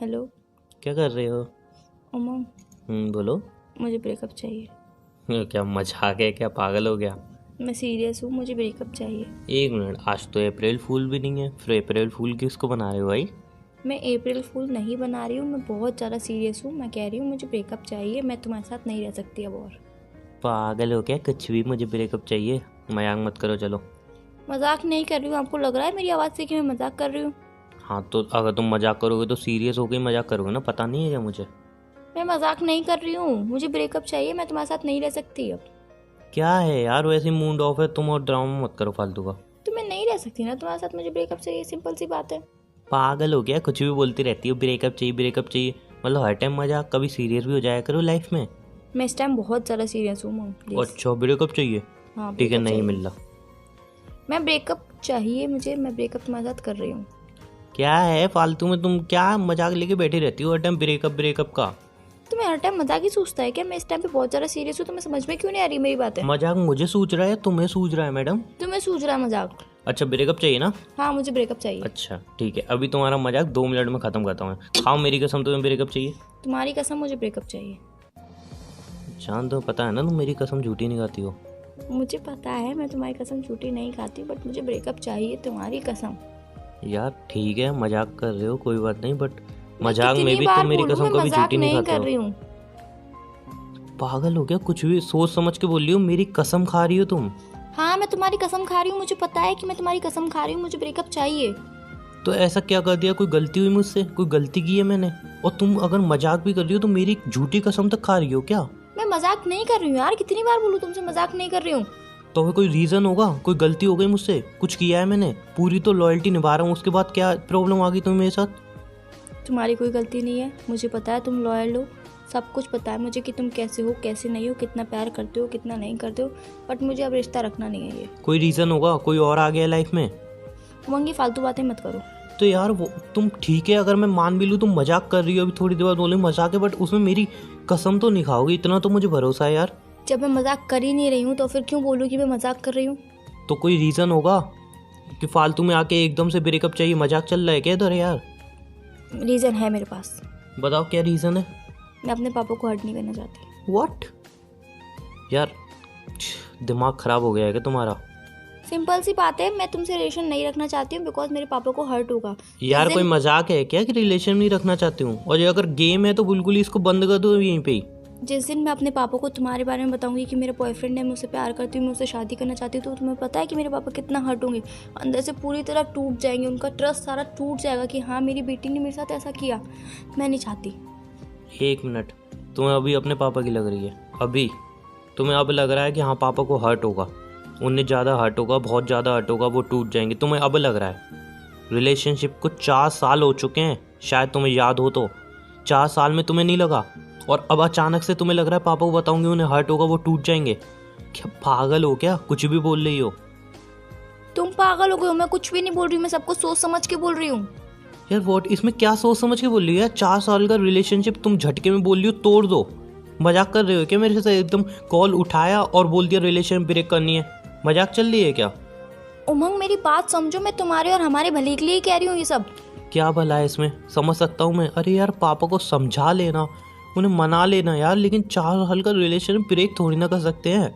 Hello. क्या कर रहे हो? उमंग, बोलो। मुझे ब्रेकअप चाहिए। क्या मजाक है? क्या पागल हो गया? मैं सीरियस हूँ, मुझे ब्रेकअप चाहिए। एक मिनट, आज तो अप्रैल फूल भी नहीं है, फिर अप्रैल फूल किसको बना रहे हो भाई? मैं अप्रैल फूल नहीं बना रही हूँ, मैं बहुत ज़्यादा सीरियस हूँ। मैं कह रही हूँ मुझे ब्रेकअप चाहिए, मैं तुम्हारे साथ नहीं रह सकती अब और। पागल हो क्या? कुछ भी मुझे ब्रेकअप चाहिए? मजाक मत करो, चलो। मजाक नहीं कर रही हूँ, आपको लग रहा है मेरी आवाज़ से कि मैं मजाक कर रही हूँ? हाँ तो अगर तुम मजाक करोगे तो सीरियस होकर ही मजाक करोगे ना, पता नहीं है क्या मुझे? मैं मजाक नहीं कर रही हूँ, मुझे ब्रेकअप चाहिए, मैं तुम्हारे साथ नहीं रह सकती अब। क्या है यार, वैसे मूड ऑफ है तुम, और ड्रामा मत करो फालतू का। तो मैं नहीं रह सकती ना तुम्हारे साथ, मुझे ब्रेकअप चाहिए, सिंपल सी बात है। पागल हो गया? कुछ भी बोलती रहती हो, ब्रेकअप चाहिए ब्रेकअप चाहिए। मतलब हर टाइम मजाक, कभी सीरियस भी हो जाया करो लाइफ में। मैं इस टाइम बहुत ज़्यादा सीरियस हूँ मम, प्लीज़। अच्छा, ब्रेकअप चाहिए? हाँ, ठीक है, ब्रेकअप नहीं चाहिए। मिल रहा। मैं ब्रेकअप चाहिए मुझे, मैं ब्रेकअप तुम्हारे साथ कर रही हूँ। क्या है फालतू में तुम क्या मजाक लेके बैठी रहती हो हर टाइम ब्रेकअप ब्रेकअप का? तुम्हें हर टाइम मजाक ही सूझता है क्या? मैं इस टाइम पे बहुत ज़्यादा सीरियस हूँ, तुम्हें समझ में क्यों नहीं आ रही मेरी बातें? मजाक मुझे सूझ रहा है, तुम्हें सूझ रहा है मैडम? तुम्हें सूझ रहा है मजाक? अच्छा, ब्रेकअप चाहिए ना? हाँ, मुझे ब्रेकअप चाहिए। अच्छा ठीक है, अभी तुम्हारा मजाक 2 मिनट में खत्म करता हूँ। खाओ मेरी कसम, तुम्हें ब्रेकअप चाहिए? तुम्हारी कसम, मुझे ब्रेकअप चाहिए। जान दो, पता है ना तुम मेरी कसम झूठी नहीं खाती हो। मुझे पता है मैं तुम्हारी कसम झूठी नहीं खाती, बट मुझे ब्रेकअप चाहिए, तुम्हारी कसम। यार ठीक है, मजाक कर रहे हो कोई बात नहीं, बट मैं मजाक में कितनी भी बार तुम मेरी बोलूं, कसम मैं कभी मजाक झूठी नहीं नहीं खाते कर हो। रही हूँ। पागल हो गया? कुछ भी सोच समझ के बोल रही हो, मेरी कसम खा रही हो तुम। हाँ, मैं तुम्हारी कसम खा रही हूँ, मुझे पता है कि मैं तुम्हारी कसम खा रही हूँ, मुझे ब्रेकअप चाहिए। तो ऐसा क्या कर दिया? कोई गलती हुई मुझसे? कोई गलती की है मैंने? और तुम अगर मजाक भी कर रही हो तो मेरी झूठी कसम तक खा रही हो क्या? मैं मजाक नहीं कर रही हूँ यार, कितनी बार बोलूँ तुमसे, मजाक नहीं कर रही हूँ। तो फिर कोई रीजन होगा, कोई गलती हो गई मुझसे, कुछ किया है मैंने? पूरी तो लॉयल्टी निभा रहा हूँ, उसके बाद क्या प्रॉब्लम आ गई तुम्हें मेरे साथ? तुम्हारी कोई गलती नहीं है, मुझे पता है तुम लॉयल हो। सब कुछ पता है मुझे कि तुम कैसे हो कैसे नहीं हो, कितना प्यार करते हो कितना नहीं करते हो। बट मुझे अब रिश्ता रखना नहीं है ये। कोई रीजन होगा, कोई और आ गया लाइफ में? उमंग, ये फालतू बातें मत करो। तो यार वो तुम ठीक है, अगर मैं मान भी लूँ तुम मजाक कर रही हो, अभी थोड़ी देर बाद बोले मजाक है, बट उसमें मेरी कसम तो नहीं खाओगी, इतना तो मुझे भरोसा है यार। जब मैं मजाक कर ही नहीं रही हूँ तो फिर क्यों बोलूँ कि मैं मजाक कर रही हूँ? तो कोई रीजन होगा कि फालतू में आके एकदम से ब्रेकअप चाहिए? मजाक चल रहा है क्या इधर यार? रीज़न है मेरे पास। बताओ क्या रीजन है। मैं अपने पापा को हर्ट नहीं करना चाहती। व्हाट? यार दिमाग खराब हो गया है क्या तुम्हारा? सिंपल सी बात है, मैं तुमसे रिलेशन नहीं रखना चाहती हूँ बिकॉज मेरे पापा को हर्ट होगा। यार कोई मजाक है क्या कि रिलेशन नहीं रखना चाहती हूँ? और ये अगर गेम है तो बिल्कुल ही इसको बंद कर दो यहीं पे ही। जिस दिन मैं अपने पापा को तुम्हारे बारे में बताऊंगी कि मेरा बॉयफ्रेंड है, मैं उससे प्यार करती हूँ, मैं उससे शादी करना चाहती हूँ, तो तुम्हें पता है कि मेरे पापा कितना हर्ट होंगे, अंदर से पूरी तरह टूट जाएंगे, उनका ट्रस्ट सारा टूट जाएगा कि हाँ मेरी बेटी ने मेरे साथ ऐसा किया। मैं नहीं चाहती। एक मिनट, तुम्हें अभी अपने पापा की लग रही है? अभी तुम्हें अब लग रहा है कि हाँ पापा को हर्ट होगा, उन्हें ज़्यादा हर्ट होगा, बहुत ज़्यादा हर्ट होगा, वो टूट जाएंगे, तुम्हें अब लग रहा है? रिलेशनशिप को 4 साल हो चुके हैं, शायद तुम्हें याद हो तो। 4 साल में तुम्हें नहीं लगा, और अब अचानक से तुम्हें लग रहा है पापा को बताऊंगी उन्हें हर्ट होगा, वो टूट जाएंगे? क्या पागल हो क्या? कुछ भी बोल रही हो। तुम पागल हो गए हो, मैं कुछ भी नहीं बोल रही हूँ, मैं सब कुछ सोच समझ के बोल रही हूँ। यार वॉट, इसमें क्या सोच समझ के बोल रही हो यार? 4 साल का रिलेशनशिप तुम झटके में बोल रही हो तोड़ दो? मजाक कर रहे हो क्या मेरे से? एकदम कॉल उठाया और बोल दिया रिलेशन ब्रेक करनी है, मजाक चल रही है क्या? उमंग, मेरी बात समझो, मैं तुम्हारे और हमारे भले के लिए ही कह रही हूँ ये सब। क्या भला है इसमें? समझ सकता हूँ मैं। अरे यार पापा को समझा लेना, उन्हें मना लेना यार, लेकिन 4 साल का रिलेशन ब्रेक थोड़ी ना कर सकते हैं।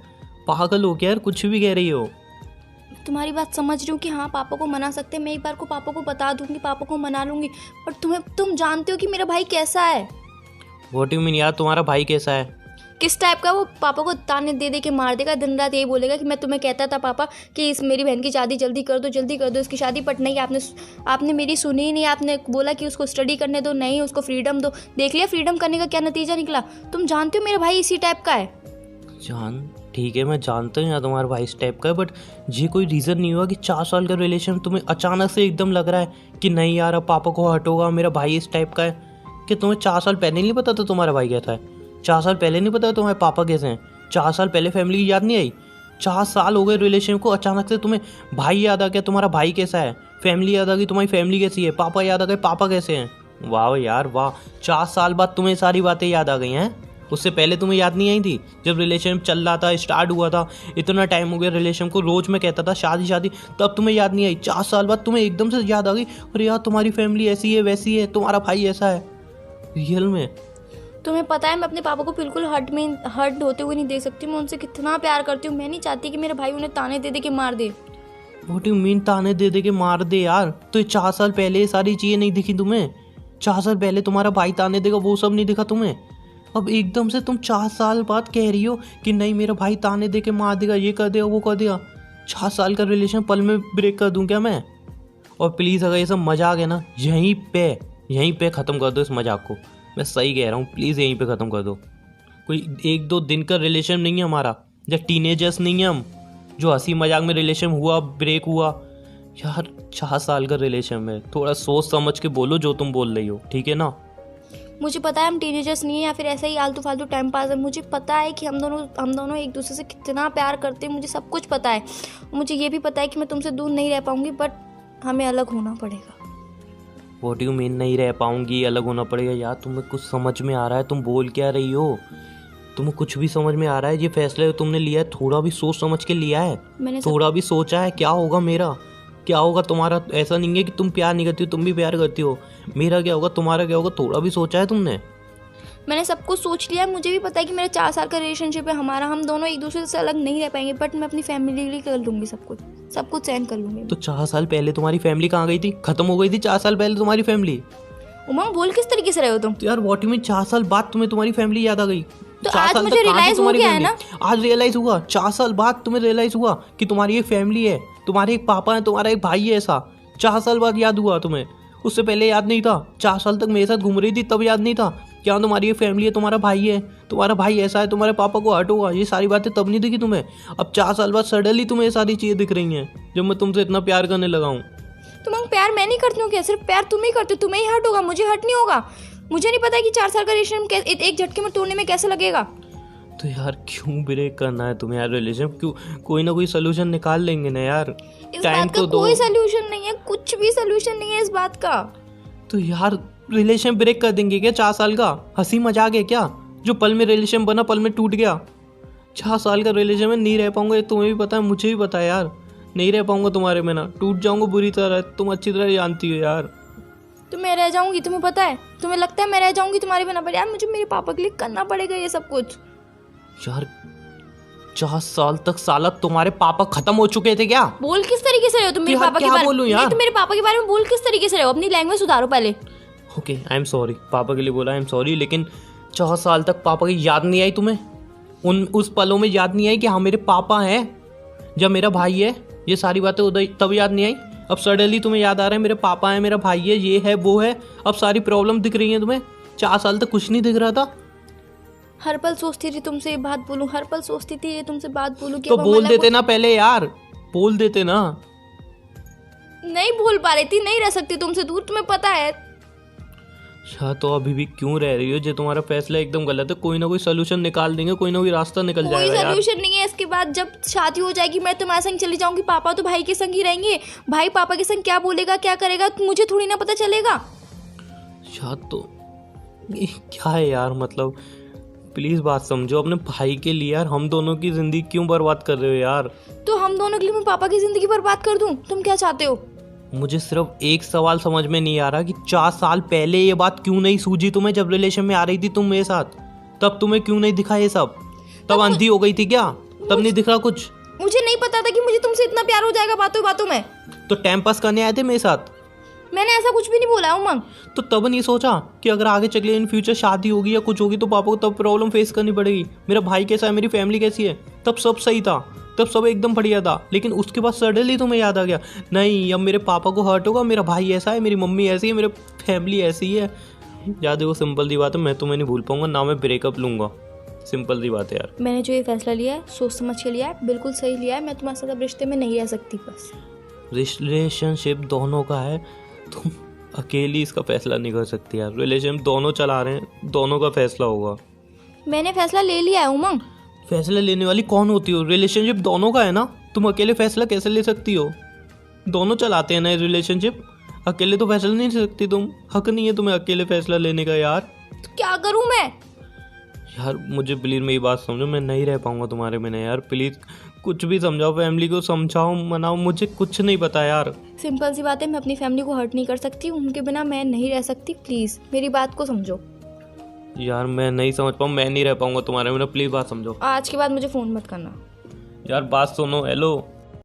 पागल हो क्या यार, कुछ भी कह रही हो? तुम्हारी बात समझ रही हूँ कि हाँ पापा को मना सकते हैं, मैं एक बार को पापा को बता दूंगी, पापा को मना लूंगी, पर तुम जानते हो कि मेरा भाई कैसा है। व्हाट यू मीन यार, तुम्हारा भाई कैसा है? किस टाइप का? वो पापा को ताने दे दे के मार देगा, दिन रात यही बोलेगा कि मैं तुम्हें कहता था पापा कि इस मेरी बहन की शादी जल्दी कर दो इसकी शादी, बट नहीं, आपने मेरी सुनी ही नहीं। आपने बोला कि उसको स्टडी करने दो, नहीं उसको फ्रीडम दो। देख लिया फ्रीडम करने का क्या नतीजा निकला। तुम जानते हो मेरा भाई इसी टाइप का है। ठीक है, मैं जानता हूँ यार तुम्हारा भाई इस टाइप का है, बट ये कोई रीज़न नहीं हुआ कि 4 साल का रिलेशन तुम्हें अचानक से एकदम लग रहा है कि नहीं यार अब पापा को हर्ट होगा, मेरा भाई इस टाइप का है। कि तुम्हें 4 साल पहले नहीं पता था तुम्हारा भाई कैसा है? 4 साल पहले नहीं पता तुम्हारे पापा कैसे हैं? 4 साल पहले फैमिली की याद नहीं आई? 4 साल हो गए रिलेशन को, अचानक से तुम्हें भाई याद आ गया, तुम्हारा भाई कैसा है? फैमिली याद आ गई, तुम्हारी फैमिली कैसी है? पापा याद आ गए, पापा कैसे हैं? वाह यार वाह, 4 साल बाद तुम्हें सारी बातें याद आ गई हैं। उससे पहले तुम्हें याद नहीं आई थी? जब रिलेशन चल रहा था, स्टार्ट हुआ था, इतना टाइम हो गया रिलेशन को, रोज मैं कहता था शादी शादी, तब तुम्हें याद नहीं आई? 4 साल बाद तुम्हें एकदम से याद आ गई, अरे यार तुम्हारी फैमिली ऐसी है वैसी है, तुम्हारा भाई ऐसा है। रियल में? तुम्हें पता है मैं अपने पापा को बिल्कुल हर्ट होते हुए नहीं देख सकती। मैं उनसे कितना प्यार करती हूँ। मैं नहीं चाहती कि मेरा भाई उन्हें ताने दे दे के मार दे। व्हाट यू मीन ताने दे दे के मार दे यार? तो ये 4 साल पहले ये सारी चीजें नहीं दिखी तुम्हें? 4 साल पहले तुम्हारा भाई ताने देगा वो सब नहीं दिखा तुम्हें? अब एकदम से तुम 4 साल बाद कह रही हो कि नहीं मेरा भाई ताने दे के मार देगा, ये कर देगा वो कर देगा। 4 साल का रिलेशन पल में ब्रेक कर दूं क्या मैं? और प्लीज़ अगर ये सब मजाक है ना, यहीं पे ख़त्म कर दो इस मजाक को। मैं सही कह रहा हूँ, प्लीज़ यहीं पे ख़त्म कर दो। कोई 1-2 दिन का रिलेशन नहीं है हमारा, जब टीनेजर्स नहीं है हम जो हंसी मजाक में रिलेशन हुआ ब्रेक हुआ। यार 4 साल का रिलेशन में थोड़ा सोच समझ के बोलो जो तुम बोल रही हो, ठीक है ना? मुझे पता है हम टीनेजर्स नहीं है या फिर ऐसा ही आलतू फालतू टाइम पास है। मुझे पता है कि हम दोनों एक दूसरे से कितना प्यार करते हैं। मुझे सब कुछ पता है। मुझे ये भी पता है कि मैं तुमसे दूर नहीं रह पाऊंगी, बट हमें अलग होना पड़ेगा। व्हाट यू मीन नहीं रह पाऊंगी, अलग होना पड़ेगा? यार तुम्हें कुछ समझ में आ रहा है? तुम बोल क्या रही हो? तुम्हें कुछ भी समझ में आ रहा है? ये फैसला तुमने लिया है थोड़ा भी सोच समझ के लिया है? थोड़ा भी सोचा है क्या होगा मेरा, क्या होगा तुम्हारा? ऐसा नहीं है कि तुम प्यार नहीं करती हो, तुम भी प्यार करती हो। मेरा क्या होगा, तुम्हारा क्या होगा? थोड़ा भी सोचा है तुमने? मैंने सब कुछ सोच लिया है। मुझे भी पता है कि मेरा 4 साल का रिलेशनशिप है हमारा। हम दोनों एक दूसरे से अलग नहीं रह पाएंगे, बट मैं अपनी फैमिली के लिए कर लूंगी सब कुछ सहन कर लूंगी। तो 4 साल पहले तुम्हारी फैमिली कहाँ गई थी? खत्म हो गई थी 4 साल पहले तुम्हारी फैमिली? उमंग बोल किस तरीके से रहे हो तुम? तो यार व्हाट यू मीन 4 साल बाद तुम्हें तुम्हारी फैमिली याद आ गई? तो आज मुझे रियलाइज हो गया है ना। आज रियलाइज हुआ? 4 साल बाद तुम्हें रियलाइज हुआ कि तुम्हारी एक फैमिली है, तुम्हारे एक पापा है, तुम्हारा एक भाई है। ऐसा 4 साल बाद याद हुआ तुम्हें? उससे पहले याद नहीं था? 4 साल तक मेरे साथ घूम रही थी तब याद नहीं था? क्या तुम्हारी एक फैमिली है, तुम्हारा भाई है, तुम्हारा भाई ऐसा है, तुम्हारे पापा को हर्ट होगा, ये सारी बातें तब नहीं दिखी तुम्हें? अब 4 साल बाद सडनली तुम्हें ये सारी चीजें दिख रही हैं जब मैं तुमसे इतना प्यार करने लगा हूँ। तुम प्यार मैं नहीं करती हूँ क्या? सिर्फ प्यार तुम ही करते हो। तुम्हें ही हर्ट होगा, मुझे हर्ट नहीं होगा। मुझे नहीं पता कि 4 साल का रिलेशन एक झटके में तोड़ने में कैसे लगेगा। तो यार क्यों ब्रेक करना है तुम्हें यार रिलेशन? क्यों? कोई ना कोई सोल्यूशन निकाल लेंगे ना यार। इस बात का कोई सोल्यूशन नहीं है, कुछ भी सोल्यूशन नहीं है इस बात का। तो यार रिलेशन ब्रेक कर देंगे क्या 4 साल का? हंसी मजाक है क्या? जो पल में रिलेशन बना पल में टूट गया। 4 साल का रिलेशन में नहीं रह पाऊंगा, ये तुम्हें भी पता है, मुझे भी पता है यार। नहीं रह पाऊंगा तुम्हारे बिना, टूट जाऊंगा बुरी तरह, तुम अच्छी तरह जानती हो यार। तो मैं रह जाऊंगी, तुम्हें पता है? तुम्हें लगता है मैं रह जाऊंगी तुम्हारे बिना? पर यार मुझे मेरे पापा के लिए करना पड़ेगा ये सब कुछ। यार 4 साल तक साला तुम्हारे पापा खत्म हो चुके थे क्या? बोल किस तरीके से रहे हो तुम मेरे पापा के बारे में? नहीं, तुम मेरे पापा के बारे में बोल किस तरीके से रहे हो? अपनी लैंग्वेज सुधारो पहले। ओके आई एम सॉरी, पापा के लिए बोला आई एम सॉरी, लेकिन 4 साल तक पापा की याद नहीं आई तुम्हें? उस पलों में याद नहीं आई कि हाँ मेरे पापा हैं, जब मेरा भाई है, ये सारी बातें उधर तब याद नहीं आई? अब सडनली तुम्हें याद आ रहा है मेरे पापा है, मेरा भाई है, ये है वो है, अब सारी प्रॉब्लम दिख रही है तुम्हें? 4 साल तक कुछ नहीं दिख रहा था? हर पल सोचती थी तुमसे ये बात बोलूं, हर पल सोचती थी ये तुमसे बात बोलूं। तो बोल देते ना पहले यार, बोल देते ना। नहीं बोल पा रही थी, नहीं रह सकती तुमसे दूर, तुम्हें पता है। अच्छा तो अभी भी क्यों रह रही हो? जो तुम्हारा फैसला एकदम गलत है, कोई ना कोई सोल्यूशन निकाल देंगे, कोई ना कोई रास्ता निकल जाएगा यार। कोई सोल्यूशन नहीं है। इसके बाद जब शादी हो जाएगी मैं तुम्हारे संग चली जाऊंगी, पापा तो भाई के संग ही रहेंगे। भाई पापा के संग क्या बोलेगा क्या करेगा मुझे थोड़ी ना पता चलेगा। अच्छा तो क्या है यार, मतलब प्लीज बात समझो अपने भाई के लिए यार। हम दोनों की जिंदगी क्यों बर्बाद कर रहे हो यार? तो हम दोनों के लिए मैं पापा की जिंदगी बर्बाद कर दूं? तुम क्या चाहते हो? मुझे सिर्फ एक सवाल समझ में नहीं आ रहा कि 4 साल पहले ये बात क्यों नहीं सूझी तुम्हें? जब रिलेशन में आ रही थी तुम मेरे साथ, तब तुम्हें क्यों नहीं दिखा ये सब? तब अंधी हो गई थी क्या? तब नहीं दिख रहा कुछ? मुझे नहीं पता था कि मुझे तुमसे इतना प्यार हो जाएगा बातों बातों में। तो टाइम पास करने आए थे मेरे साथ? मैंने ऐसा कुछ भी नहीं बोला उमंग। तो तब नहीं सोचा कि अगर आगे चले इन फ्यूचर शादी होगी या कुछ होगी तो पापा को तब प्रॉब्लम फेस करनी पड़ेगी? मेरा भाई कैसा है, मेरी फैमिली कैसी है? तब सब सही था, तब सब एकदम बढ़िया था। लेकिन उसके बाद सडनली तुम्हें याद आ गया नहीं अब मेरे पापा को हर्ट होगा, मेरा भाई ऐसा है, मेरी मम्मी ऐसी है, मेरी फैमिली ऐसी है। याद देखो सिंपल सी बात है, मैं तुम्हें नहीं भूल पाऊंगा, ना मैं ब्रेकअप लूंगा। सिंपल सी बात है यार। मैंने जो ये फैसला लिया है सोच समझ के लिया है, बिल्कुल सही लिया है। मैं तुम्हारे साथ अब रिश्ते में नहीं रह सकती। बस रिलेशनशिप दोनों का है, तुम अकेली इसका फैसला नहीं कर सकती यार। रिलेशन दोनों चला रहे हैं, दोनों का फैसला होगा। मैंने फैसला ले लिया है उमंग। फैसला लेने वाली कौन होती हो? रिलेशनशिप दोनों का है ना, तुम अकेले फैसला कैसे ले सकती हो? दोनों चलाते हैं ना रिलेशनशिप, अकेले तो फैसला नहीं ले सकती तुम। हक नहीं है तुम्हें अकेले फैसला लेने का यार। तो क्या करूं मैं? यार मुझे प्लीज मेरी बात समझो, मैं नहीं रह पाऊंगा तुम्हारे बिना यार। प्लीज कुछ भी समझाओ, फैमिली को समझाओ, मनाओ, मुझे कुछ नहीं पता यार। सिंपल सी बात है, मैं अपनी फैमिली को हर्ट नहीं कर सकती, उनके बिना मैं नहीं रह सकती। प्लीज मेरी बात को समझो। यार मैं नहीं समझ पाऊँ, मैं नहीं रह पाऊंगा तुम्हारे बिना, प्लीज़ बात समझो। आज के बाद मुझे फ़ोन मत करना। यार बात सुनो, हेलो।